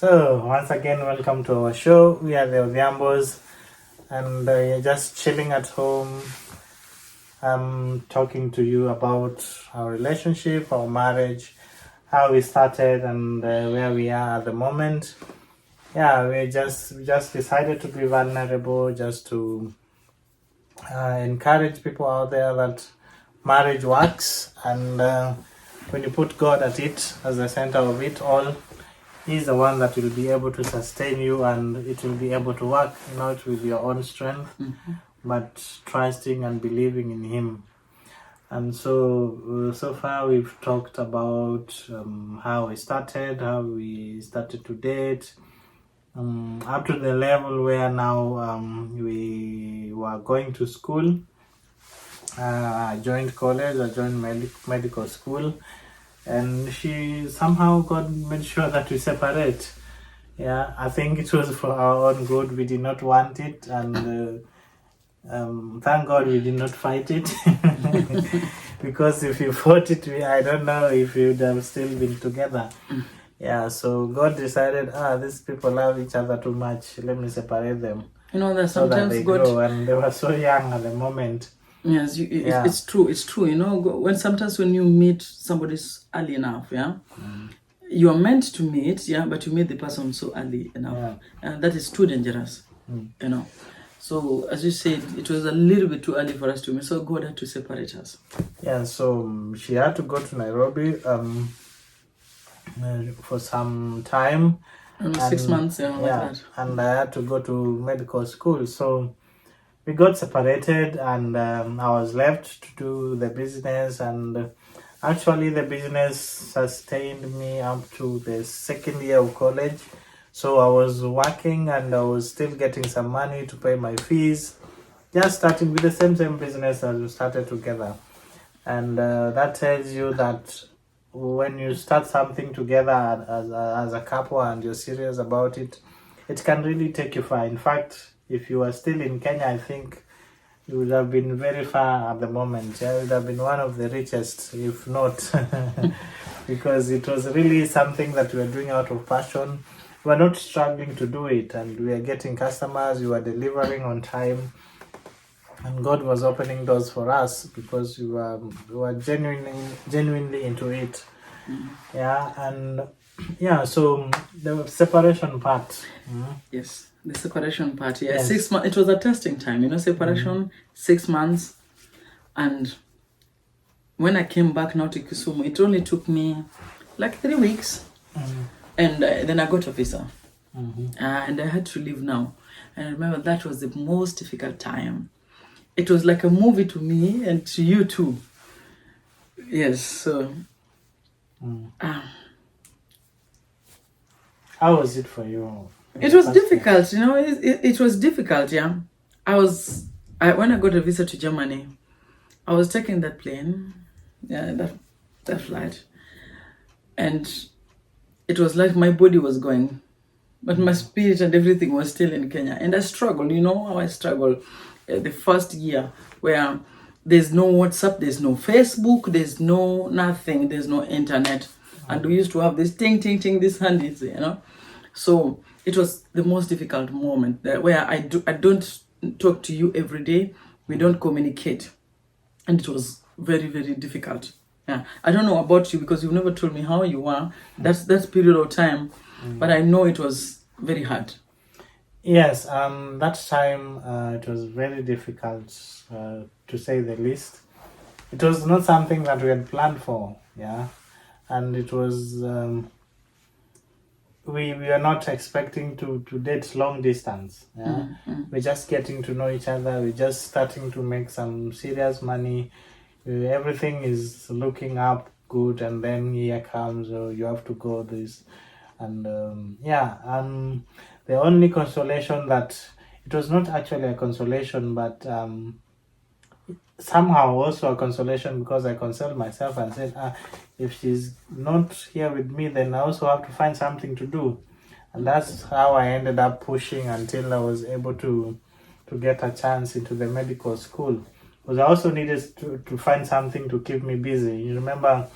So, once again, welcome to our show. We are the Odhiambos, and you're just chilling at home. I'm talking to you about our relationship, our marriage, how we started, and where we are at the moment. Yeah, we just decided to be vulnerable, just to encourage people out there that marriage works, and when you put God at it as the center of it all, He's the one that will be able to sustain you, and it will be able to work not with your own strength, but trusting and believing in Him. And so far we've talked about how we started to date, up to the level where now we were going to school. I joined college, I joined medical school, and she somehow made sure that we separate. Yeah, I think it was for our own good. We did not want it, and thank God we did not fight it. Because if you fought it, I don't know if we would have still been together. Yeah, so God decided, these people love each other too much. Let me separate them. That so that sometimes they God. grow, and they were so young at the moment. Yes, Yeah. it's true. It's true. When you meet somebody early enough, you are meant to meet, but you meet the person so early enough, and that is too dangerous. So as you said, it was a little bit too early for us to meet, so God had to separate us. Yeah, so she had to go to Nairobi for some time. 6 months, like that. And I had to go to medical school. So we got separated, and I was left to do the business. And actually, the business sustained me up to the second year of college. So I was working, and I was still getting some money to pay my fees, just starting with the same business as we started together. And that tells you that when you start something together as a couple and you're serious about it, it can really take you far. In fact, if you are still in Kenya, I think you would have been very far at the moment. Yeah, you would have been one of the richest, if not, because it was really something that we were doing out of passion. We were not struggling to do it, and we were getting customers, we were delivering on time, and God was opening doors for us because we were genuinely into it. So the separation part. Yes, the separation part. Yes. 6 months. It was a testing time. Separation 6 months, and when I came back now to Kisumu, it only took me like 3 weeks, and then I got a visa, and I had to leave now. And I remember that was the most difficult time. It was like a movie to me and to you too. Yes, so. How was it for you? It was difficult, it was difficult, when I got a visa to Germany, I was taking that plane, that flight, and it was like my body was going, but my spirit and everything was still in Kenya. And I struggled, how I struggled the first year, where there's no WhatsApp, there's no Facebook, there's no nothing, there's no internet. And we used to have this ting, this handies, So it was the most difficult moment where I don't talk to you every day. We don't communicate. And it was very, very difficult. Yeah. I don't know about you because you've never told me how you are. That period of time. But I know it was very hard. Yes, that time it was very difficult, to say the least. It was not something that we had planned for, and it was, we were not expecting to date long distance, We're just getting to know each other, we're just starting to make some serious money, everything is looking up good, and then here comes, you have to go this, and the only consolation, that it was not actually a consolation, but somehow also a consolation, because I consoled myself and said, if she's not here with me, then I also have to find something to do. And that's how I ended up pushing until I was able to get a chance into the medical school. because I also needed to find something to keep me busy. You remember,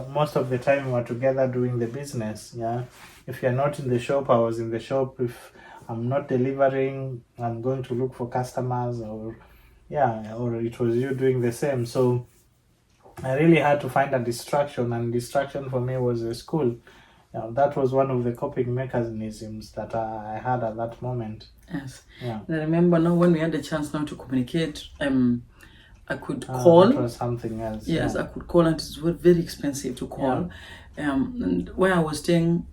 most of the time we were together doing the business. Yeah, if you're not in the shop, I was in the shop. If I'm not delivering, I'm going to look for customers, or it was you doing the same. So I really had to find a distraction, and distraction for me was the school. That was one of the coping mechanisms that I had at that moment. Yes. Yeah. And I remember now when we had the chance now to communicate, I could call. That was something else. Yes, yeah. I could call, and it was very expensive to call. And where I was staying,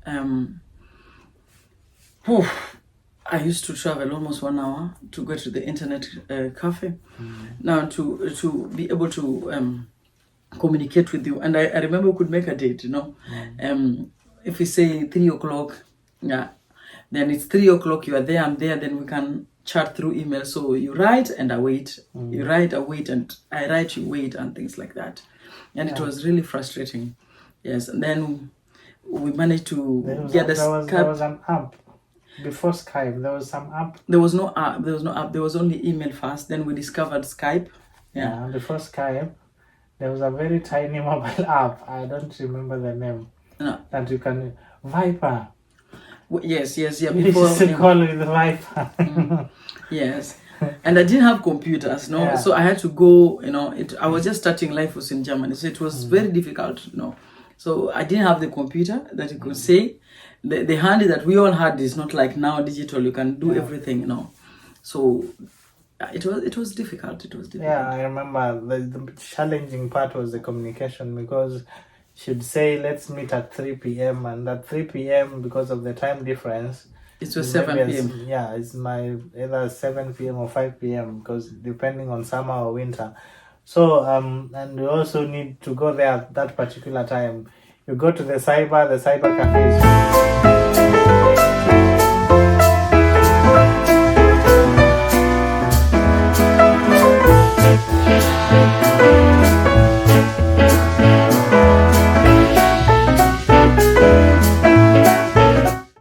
I used to travel almost 1 hour to go to the internet cafe. Now to be able to communicate with you, and I remember we could make a date. If we say 3 o'clock, then it's 3 o'clock. You are there, I'm there. Then we can chat through email. So you write and I wait. You write, I wait, and I write, you wait, and things like that. And it was really frustrating. Yes, and then we managed to get the Skype. There was an app before Skype. There was some app. There was no app. There was only email first. Then we discovered Skype. Yeah, before Skype, there was a very tiny mobile app. I don't remember the name. No. That you can Viper. Yes. Yeah. Before used to call it the Viper. Yes. And I didn't have computers, so I had to go. I was just starting. Life was in Germany, so it was very difficult. So I didn't have the computer that you could say. The handy that we all had is not like now digital. You can do everything, So it was difficult. It was difficult. Yeah, I remember the challenging part was the communication, because she'd say let's meet at 3 p.m. and at 3 p.m. because of the time difference, it was 7 p.m. It's my either 7 p.m. or 5 p.m. because depending on summer or winter. So and we also need to go there at that particular time. You go to the cyber cafe.